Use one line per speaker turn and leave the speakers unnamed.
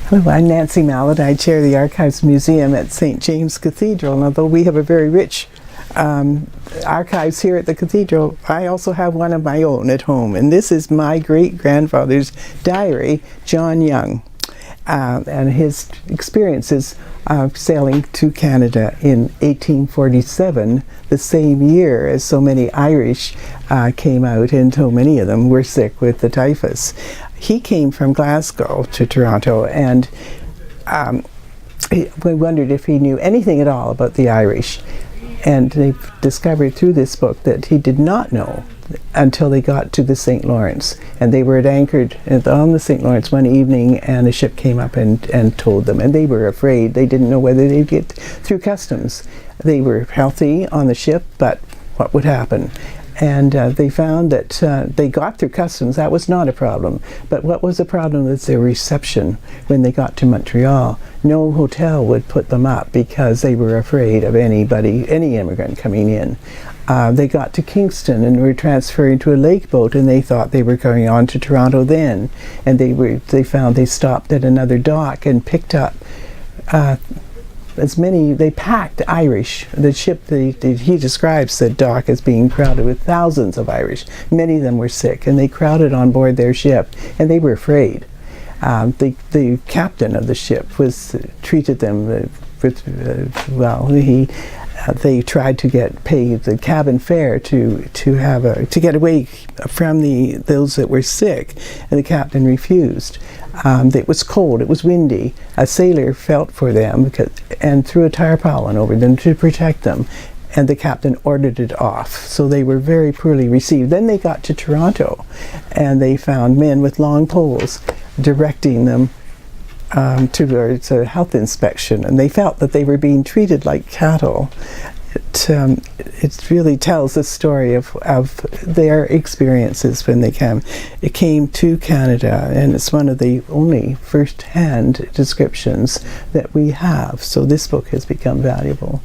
Hello, I'm Nancy Mallett. I chair the Archives Museum at St. James Cathedral, and although we have a very rich archives here at the cathedral, I also have one of my own at home, and this is my great-grandfather's diary, John Young, and his experiences sailing to Canada in 1847, the same year as so many Irish came out, and so many of them were sick with the typhus. He came from Glasgow to Toronto, and we wondered if he knew anything at all about the Irish. And they discovered through this book that he did not know until they got to the St. Lawrence. And they were anchored on the St. Lawrence one evening, and a ship came up and told them. And they were afraid. They didn't know whether they'd get through customs. They were healthy on the ship, but what would happen? And they found that they got through customs. That was not a problem. But what was a problem was their reception when they got to Montreal. No hotel would put them up because they were afraid of anybody, any immigrant coming in. They got to Kingston and were transferring to a lake boat, and they thought they were going on to Toronto then. And they found they stopped at another dock and picked up they packed Irish. The ship, he describes the dock as being crowded with thousands of Irish. Many of them were sick, and they crowded on board their ship, and they were afraid. The captain of the ship treated them well. They tried to get paid the cabin fare to get away from those that were sick, and the captain refused. It was cold, it was windy. A sailor felt for them and threw a tarpaulin over them to protect them, and the captain ordered it off. So they were very poorly received. Then they got to Toronto, and they found men with long poles directing them towards a health inspection, and they felt that they were being treated like cattle. It really tells the story of their experiences when they came to Canada, and it's one of the only first-hand descriptions that we have. So this book has become valuable.